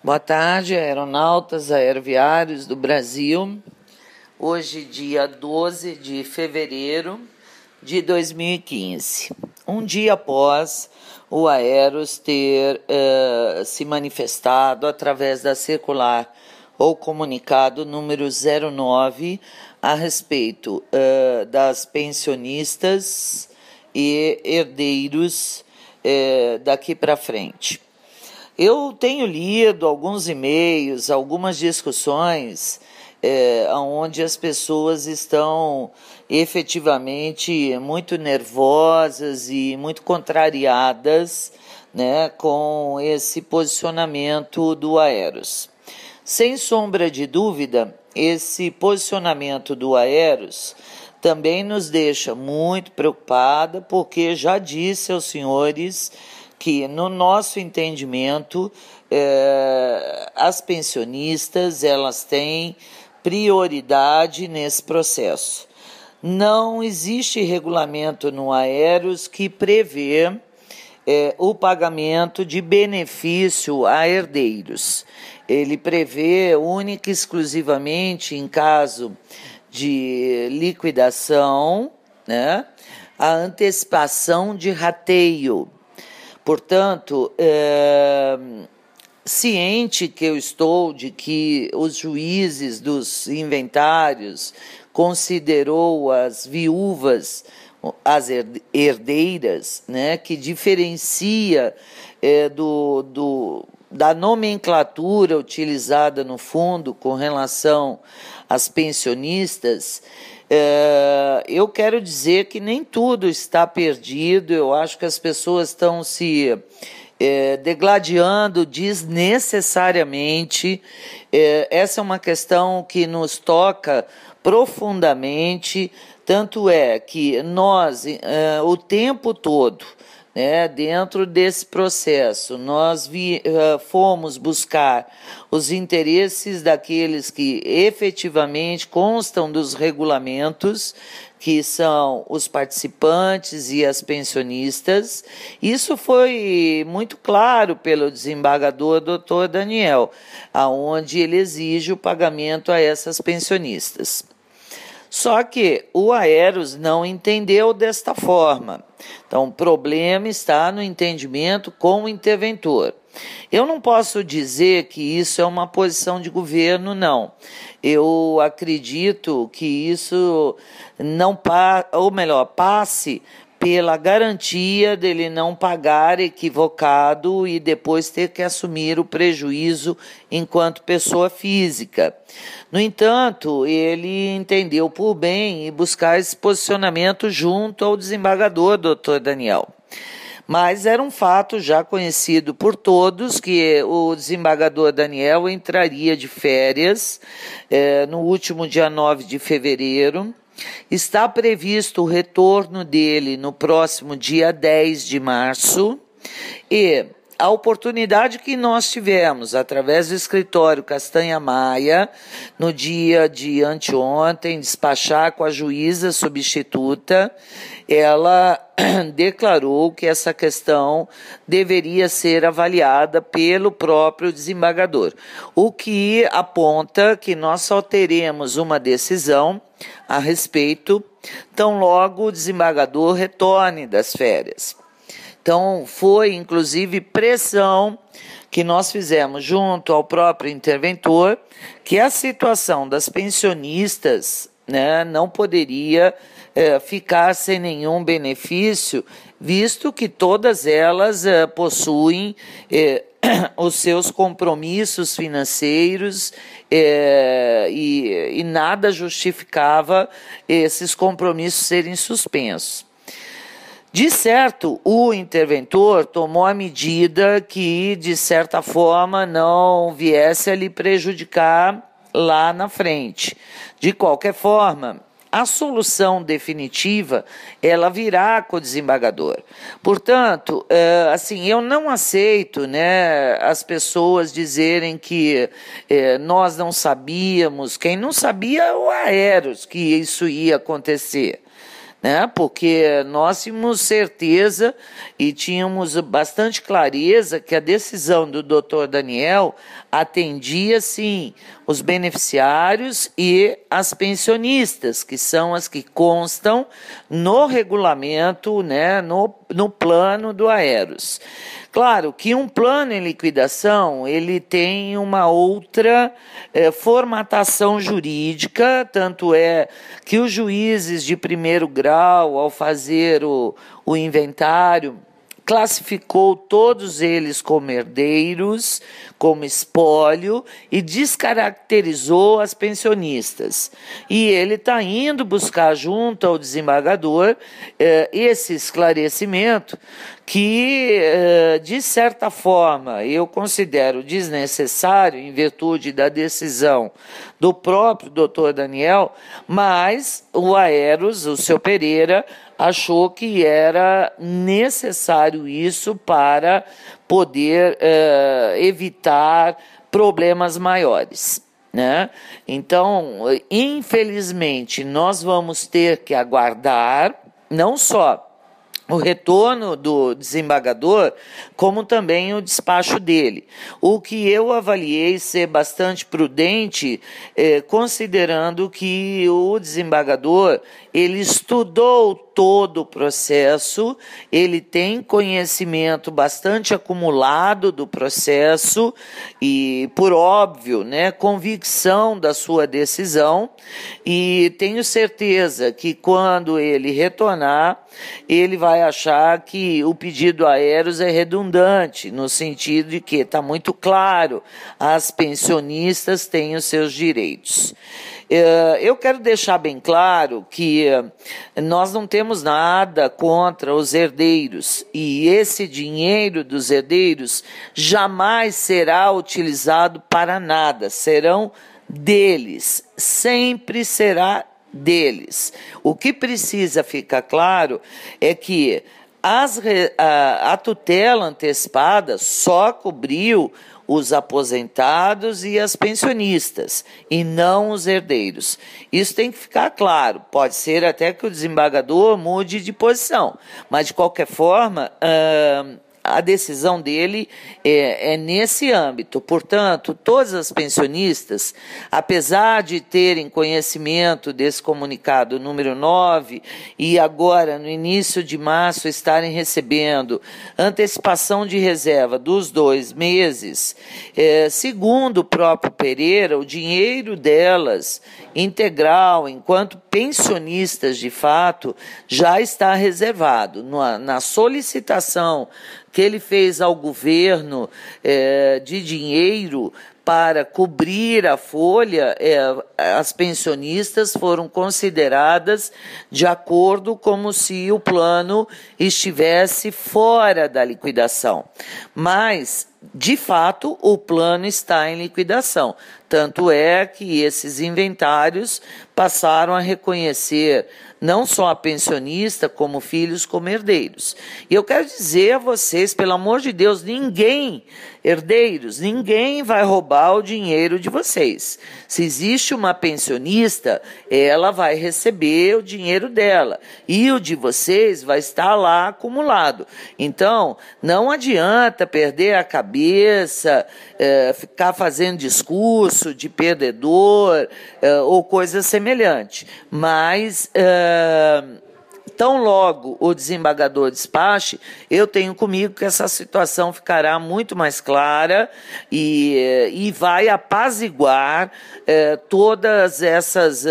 Boa tarde, aeronautas, aeroviários do Brasil. Hoje, dia 12 de fevereiro de 2015. Um dia após o Aeros ter se manifestado através da circular ou comunicado número 09 a respeito das pensionistas e herdeiros daqui para frente. Eu tenho lido alguns e-mails, algumas discussões onde as pessoas estão efetivamente muito nervosas e muito contrariadas, né, com esse posicionamento do Aeros. Sem sombra de dúvida, esse posicionamento do Aeros também nos deixa muito preocupada, porque já disse aos senhores que, no nosso entendimento, as pensionistas elas têm prioridade nesse processo. Não existe regulamento no Aeros que prevê o pagamento de benefício a herdeiros. Ele prevê única e exclusivamente em caso de liquidação, né, a antecipação de rateio. Portanto, ciente que eu estou de que os juízes dos inventários considerou as viúvas as herdeiras, né, que diferencia da nomenclatura utilizada no fundo com relação às pensionistas. Eu quero dizer que nem tudo está perdido. Eu acho que as pessoas estão se degladiando desnecessariamente. Essa é uma questão que nos toca profundamente, tanto é que nós, o tempo todo, né, dentro desse processo, nós fomos buscar os interesses daqueles que efetivamente constam dos regulamentos, que são os participantes e as pensionistas. Isso foi muito claro pelo desembargador Dr. Daniel, aonde ele exige o pagamento a essas pensionistas. Só que o Aeros não entendeu desta forma. Então, o problema está no entendimento com o interventor. Eu não posso dizer que isso é uma posição de governo, não. Eu acredito que isso não passe pela garantia dele não pagar equivocado e depois ter que assumir o prejuízo enquanto pessoa física. No entanto, ele entendeu por bem buscar esse posicionamento junto ao desembargador, Dr. Daniel. Mas era um fato já conhecido por todos que o desembargador Daniel entraria de férias no último dia 9 de fevereiro. Está previsto o retorno dele no próximo dia 10 de março e a oportunidade que nós tivemos através do escritório Castanha Maia no dia de anteontem despachar com a juíza substituta, ela declarou que essa questão deveria ser avaliada pelo próprio desembargador, o que aponta que nós só teremos uma decisão a respeito tão logo o desembargador retorne das férias. Então, foi inclusive pressão que nós fizemos junto ao próprio interventor que a situação das pensionistas, né, não poderia ficar sem nenhum benefício, visto que todas elas possuem os seus compromissos financeiros e nada justificava esses compromissos serem suspensos. De certo, o interventor tomou a medida que, de certa forma, não viesse a lhe prejudicar lá na frente. De qualquer forma, a solução definitiva, ela virá com o desembargador. Portanto, assim, eu não aceito, né, as pessoas dizerem que nós não sabíamos. Quem não sabia é o Aeros que isso ia acontecer. né? Porque nós tínhamos certeza e tínhamos bastante clareza que a decisão do Dr. Daniel atendia, sim, os beneficiários e as pensionistas, que são as que constam no regulamento, né, no plano do Aeros. Claro que um plano em liquidação, ele tem uma outra formatação jurídica, tanto é que os juízes de primeiro grau, ao fazer o inventário, classificou todos eles como herdeiros, como espólio e descaracterizou as pensionistas. E ele está indo buscar junto ao desembargador esse esclarecimento que, de certa forma, eu considero desnecessário em virtude da decisão do próprio doutor Daniel, mas o Aeros, o seu Pereira, achou que era necessário isso para poder evitar problemas maiores, né? Então, infelizmente, nós vamos ter que aguardar não só o retorno do desembargador, como também o despacho dele. O que eu avaliei ser bastante prudente, considerando que o desembargador, ele estudou todo o processo, ele tem conhecimento bastante acumulado do processo e, por óbvio, né, convicção da sua decisão, e tenho certeza que quando ele retornar, ele vai achar que o pedido Aeros é redundante, no sentido de que está muito claro, as pensionistas têm os seus direitos. Eu quero deixar bem claro que nós não temos nada contra os herdeiros e esse dinheiro dos herdeiros jamais será utilizado para nada, serão deles, sempre será deles. O que precisa ficar claro é que a tutela antecipada só cobriu os aposentados e as pensionistas, e não os herdeiros. Isso tem que ficar claro. Pode ser até que o desembargador mude de posição, mas, de qualquer forma, a decisão dele é nesse âmbito. Portanto, todas as pensionistas, apesar de terem conhecimento desse comunicado número 9 e agora, no início de março, estarem recebendo antecipação de reserva dos 2 meses, segundo o próprio Pereira, o dinheiro delas integral, enquanto pensionistas de fato, já está reservado. Na solicitação que ele fez ao governo de dinheiro para cobrir a folha, as pensionistas foram consideradas de acordo como se o plano estivesse fora da liquidação. Mas, de fato, o plano está em liquidação. Tanto é que esses inventários passaram a reconhecer não só a pensionista, como filhos, como herdeiros. E eu quero dizer a vocês, pelo amor de Deus, herdeiros, ninguém vai roubar o dinheiro de vocês. Se existe uma pensionista, ela vai receber o dinheiro dela. E o de vocês vai estar lá acumulado. Então, não adianta perder a cabeça, ficar fazendo discurso de perdedor ou coisa semelhante. Mas tão logo o desembargador despache, eu tenho comigo que essa situação ficará muito mais clara e vai apaziguar todas essas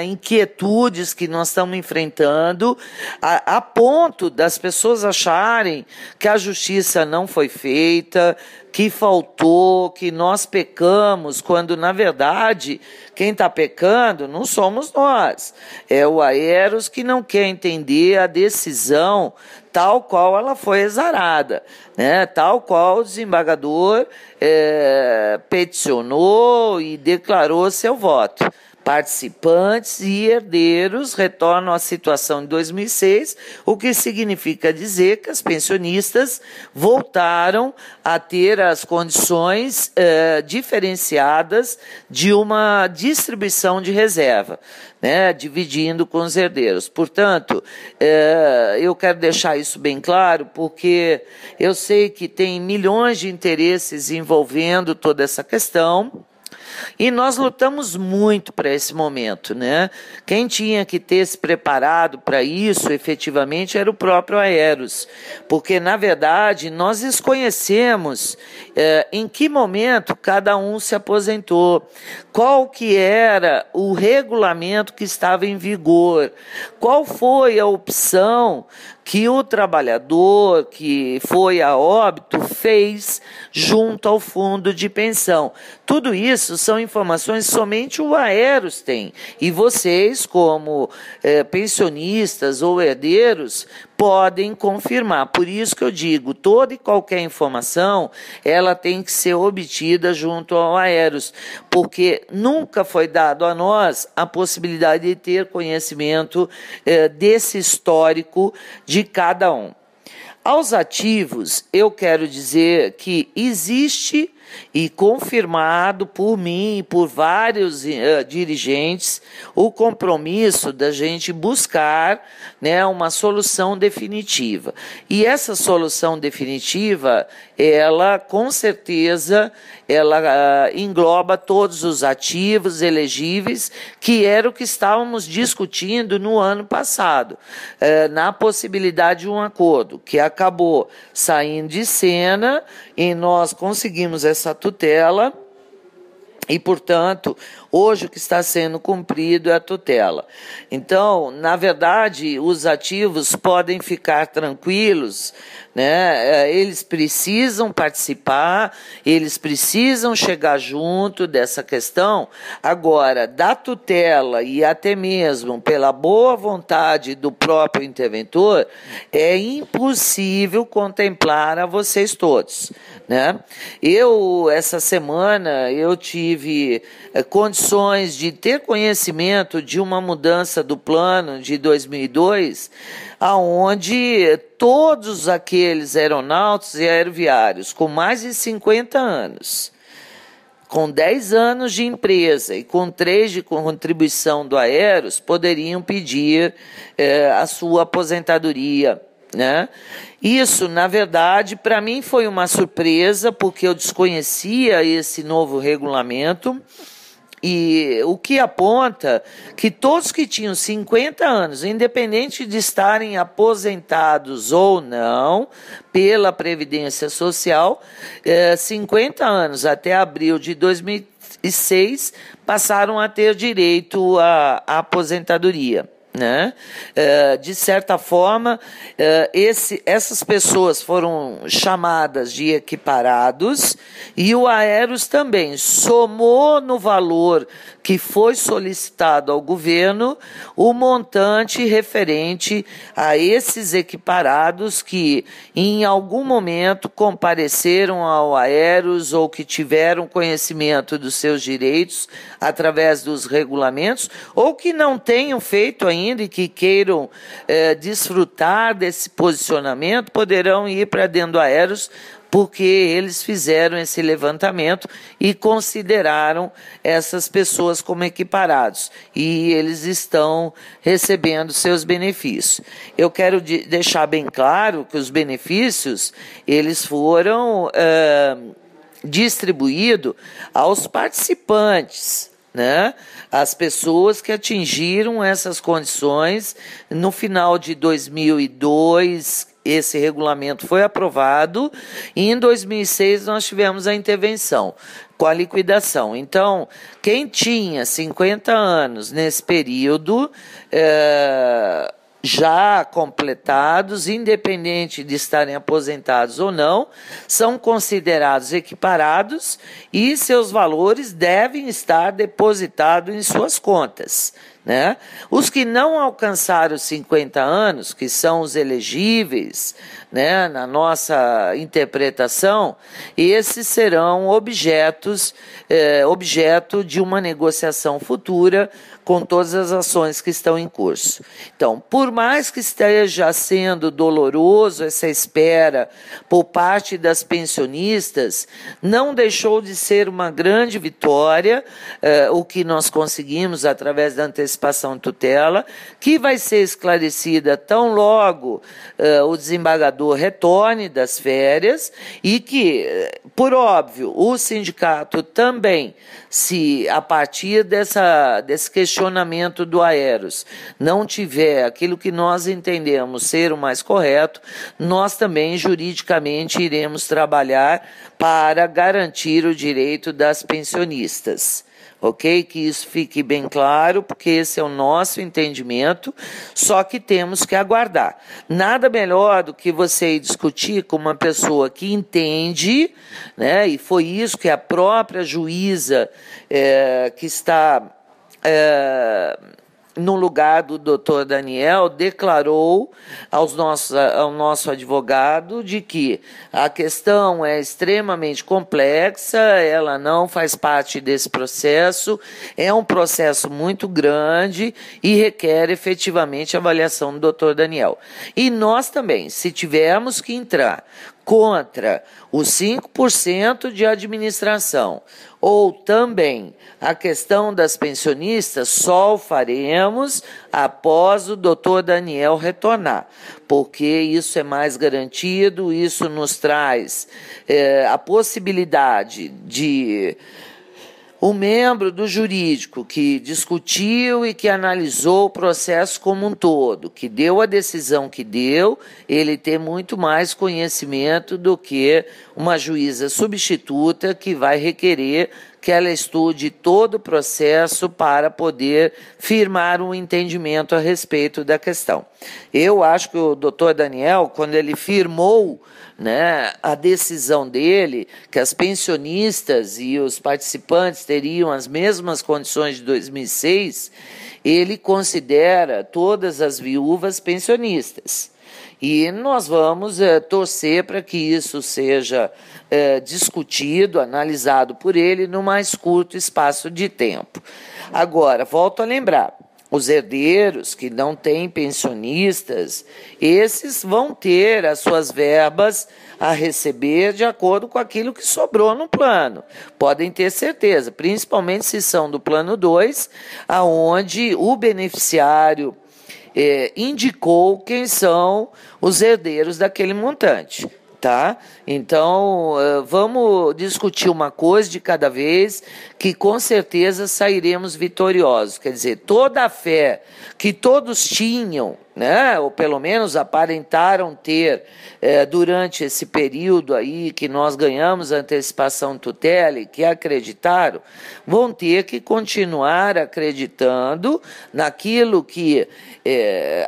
inquietudes que nós estamos enfrentando, a ponto das pessoas acharem que a justiça não foi feita, que faltou, que nós pecamos, quando, na verdade, quem está pecando não somos nós. É o Aeros que não quer entender a decisão tal qual ela foi exarada, né? Tal qual o desembargador peticionou e declarou seu voto. Participantes e herdeiros retornam à situação de 2006, o que significa dizer que as pensionistas voltaram a ter as condições diferenciadas de uma distribuição de reserva, né, dividindo com os herdeiros. Portanto, eu quero deixar isso bem claro, porque eu sei que tem milhões de interesses envolvendo toda essa questão, e nós lutamos muito para esse momento, né? Quem tinha que ter se preparado para isso, efetivamente, era o próprio Aeros, porque, na verdade, nós desconhecemos em que momento cada um se aposentou, qual que era o regulamento que estava em vigor, qual foi a opção que o trabalhador que foi a óbito fez junto ao fundo de pensão. Tudo isso são informações que somente o Aeros tem. E vocês, como pensionistas ou herdeiros, podem confirmar. Por isso que eu digo, toda e qualquer informação, ela tem que ser obtida junto ao Aeros, porque nunca foi dado a nós a possibilidade de ter conhecimento desse histórico de cada um. Aos ativos, eu quero dizer que existe, e confirmado por mim e por vários dirigentes, o compromisso da gente buscar, né, uma solução definitiva. E essa solução definitiva, ela com certeza, ela engloba todos os ativos elegíveis, que era o que estávamos discutindo no ano passado, na possibilidade de um acordo, que acabou saindo de cena e nós conseguimos essa tutela e, portanto, hoje o que está sendo cumprido é a tutela. Então, na verdade, os ativos podem ficar tranquilos, né? Eles precisam participar, eles precisam chegar junto dessa questão. Agora, da tutela e até mesmo pela boa vontade do próprio interventor, é impossível contemplar a vocês todos, né? Essa semana, eu tive condições de ter conhecimento de uma mudança do plano de 2002, aonde todos aqueles aeronautas e aeroviários com mais de 50 anos, com 10 anos de empresa e com 3 de contribuição do Aeros, poderiam pedir a sua aposentadoria, né? Isso, na verdade, para mim foi uma surpresa, porque eu desconhecia esse novo regulamento, e o que aponta que todos que tinham 50 anos, independente de estarem aposentados ou não pela Previdência Social, 50 anos até abril de 2006, passaram a ter direito à aposentadoria, né? De certa forma, essas pessoas foram chamadas de equiparados, e o Aeros também somou no valor que foi solicitado ao governo o montante referente a esses equiparados que em algum momento compareceram ao Aeros ou que tiveram conhecimento dos seus direitos através dos regulamentos, ou que não tenham feito ainda e que queiram desfrutar desse posicionamento, poderão ir para dentro do Aeros, porque eles fizeram esse levantamento e consideraram essas pessoas como equiparados, e eles estão recebendo seus benefícios. Eu quero deixar bem claro que os benefícios, eles foram distribuídos aos participantes, né? As pessoas que atingiram essas condições no final de 2002, esse regulamento foi aprovado, e em 2006 nós tivemos a intervenção com a liquidação. Então, quem tinha 50 anos nesse período, já completados, independente de estarem aposentados ou não, são considerados equiparados e seus valores devem estar depositados em suas contas, né? Os que não alcançaram os 50 anos, que são os elegíveis, né, na nossa interpretação, esses serão objeto de uma negociação futura com todas as ações que estão em curso. Então, por mais que esteja sendo doloroso essa espera por parte das pensionistas, não deixou de ser uma grande vitória o que nós conseguimos através da antecipação de tutela, que vai ser esclarecida tão logo o desembargador retorne das férias e que, por óbvio, o sindicato também, se a partir desse questionamento do Aeros não tiver aquilo que nós entendemos ser o mais correto, nós também juridicamente iremos trabalhar para garantir o direito das pensionistas. Ok? Que isso fique bem claro, porque esse é o nosso entendimento, só que temos que aguardar. Nada melhor do que você discutir com uma pessoa que entende, né? E foi isso que a própria juíza que está no lugar do doutor Daniel, declarou ao nosso advogado de que a questão é extremamente complexa, ela não faz parte desse processo, é um processo muito grande e requer efetivamente a avaliação do doutor Daniel. E nós também, se tivermos que entrar contra os 5% de administração, ou também a questão das pensionistas, só o faremos após o doutor Daniel retornar, porque isso é mais garantido, isso nos traz a possibilidade de o membro do jurídico que discutiu e que analisou o processo como um todo, que deu a decisão que deu, ele ter muito mais conhecimento do que uma juíza substituta que vai requerer que ela estude todo o processo para poder firmar um entendimento a respeito da questão. Eu acho que o doutor Daniel, quando ele firmou, né, a decisão dele, que as pensionistas e os participantes teriam as mesmas condições de 2006, ele considera todas as viúvas pensionistas. E nós vamos torcer para que isso seja discutido, analisado por ele no mais curto espaço de tempo. Agora, volto a lembrar, os herdeiros que não têm pensionistas, esses vão ter as suas verbas a receber de acordo com aquilo que sobrou no plano. Podem ter certeza, principalmente se são do plano 2, aonde o beneficiário indicou quem são os herdeiros daquele montante. Tá? Então, vamos discutir uma coisa de cada vez, que com certeza sairemos vitoriosos. Quer dizer, toda a fé que todos tinham, né, ou pelo menos aparentaram ter durante esse período aí que nós ganhamos a antecipação tutela e que acreditaram, vão ter que continuar acreditando naquilo que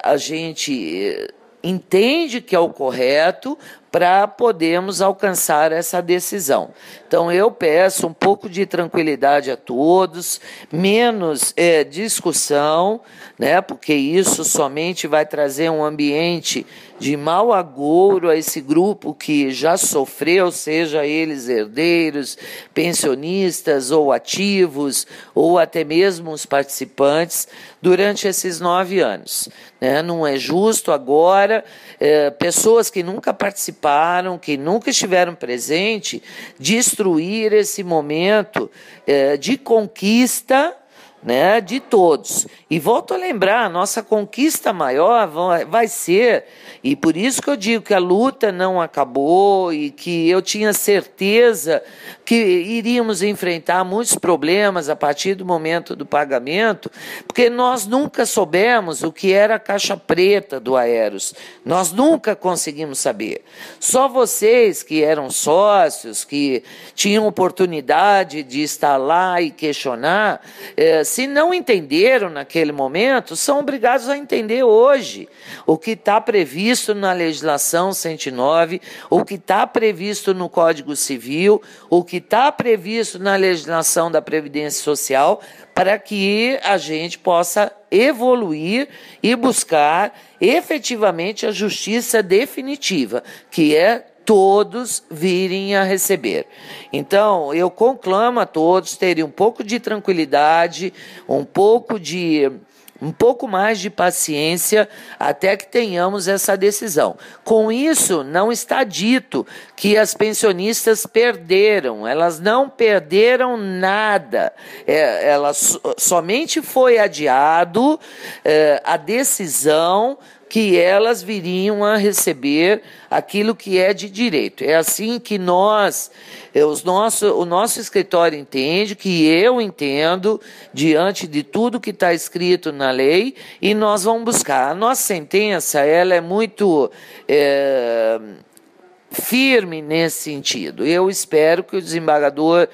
a gente entende que é o correto para podermos alcançar essa decisão. Então, eu peço um pouco de tranquilidade a todos, menos discussão, né, porque isso somente vai trazer um ambiente de mau agouro a esse grupo que já sofreu, seja eles herdeiros, pensionistas ou ativos, ou até mesmo os participantes, durante esses 9 anos. Né? Não é justo agora pessoas que nunca participaram, que nunca estiveram presentes, destruir esse momento de conquista, né, de todos. E volto a lembrar, a nossa conquista maior vai ser, e por isso que eu digo que a luta não acabou e que eu tinha certeza que iríamos enfrentar muitos problemas a partir do momento do pagamento, porque nós nunca soubemos o que era a caixa preta do Aeros. Nós nunca conseguimos saber. Só vocês que eram sócios, que tinham oportunidade de estar lá e questionar, se não entenderam naquele momento, são obrigados a entender hoje o que está previsto na legislação 109, o que está previsto no Código Civil, o que está previsto na legislação da Previdência Social, para que a gente possa evoluir e buscar efetivamente a justiça definitiva, que é todos virem a receber. Então, eu conclamo a todos terem um pouco de tranquilidade, um pouco mais de paciência até que tenhamos essa decisão. Com isso, não está dito que as pensionistas perderam, elas não perderam nada. Somente foi adiado a decisão que elas viriam a receber aquilo que é de direito. É assim que o nosso escritório entende, que eu entendo, diante de tudo que está escrito na lei, e nós vamos buscar. A nossa sentença, ela é muito firme nesse sentido. Eu espero que o desembargador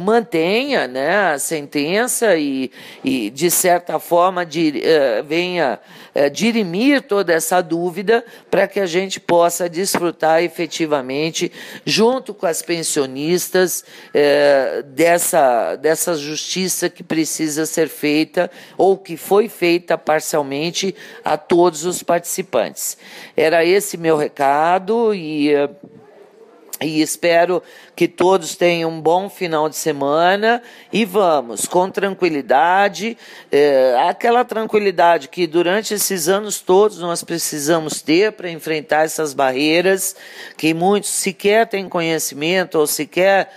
mantenha, né, a sentença e de certa forma, venha dirimir toda essa dúvida para que a gente possa desfrutar efetivamente, junto com as pensionistas, dessa justiça que precisa ser feita ou que foi feita parcialmente a todos os participantes. Era esse meu recado e espero que todos tenham um bom final de semana e vamos, com tranquilidade, aquela tranquilidade que durante esses anos todos nós precisamos ter para enfrentar essas barreiras que muitos sequer têm conhecimento ou sequer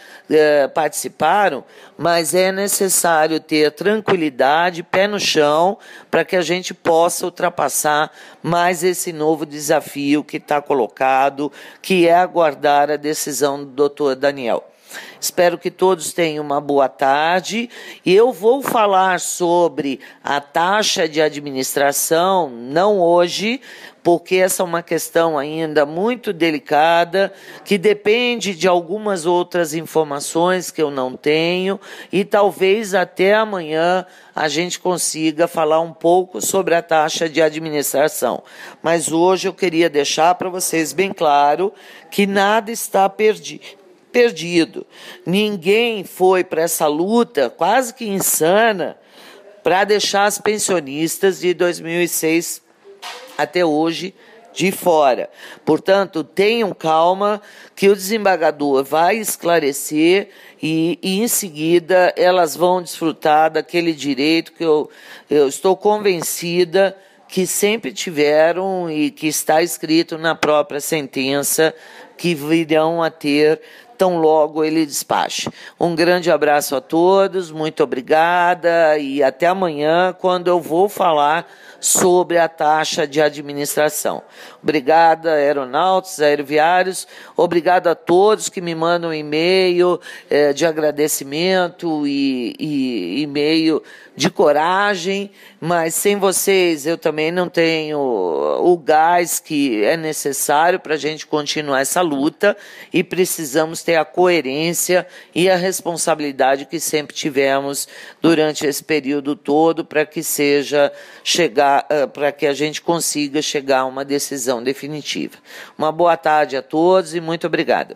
participaram, mas é necessário ter tranquilidade, pé no chão, para que a gente possa ultrapassar mais esse novo desafio que está colocado, que é aguardar a decisão do doutor Daniel. Espero que todos tenham uma boa tarde e eu vou falar sobre a taxa de administração, não hoje, porque essa é uma questão ainda muito delicada, que depende de algumas outras informações que eu não tenho e talvez até amanhã a gente consiga falar um pouco sobre a taxa de administração. Mas hoje eu queria deixar para vocês bem claro que nada está perdido. Ninguém foi para essa luta quase que insana para deixar as pensionistas de 2006 até hoje de fora. Portanto, tenham calma que o desembargador vai esclarecer e em seguida elas vão desfrutar daquele direito que eu estou convencida que sempre tiveram e que está escrito na própria sentença que virão a ter tão logo ele despache. Um grande abraço a todos, muito obrigada e até amanhã, quando eu vou falar sobre a taxa de administração. Obrigada, aeronautas, aeroviários, obrigado a todos que me mandam e-mail de agradecimento e e-mail de coragem, mas sem vocês eu também não tenho o gás que é necessário para a gente continuar essa luta e precisamos ter a coerência e a responsabilidade que sempre tivemos durante esse período todo para que para que a gente consiga chegar a uma decisão definitiva. Uma boa tarde a todos e muito obrigada.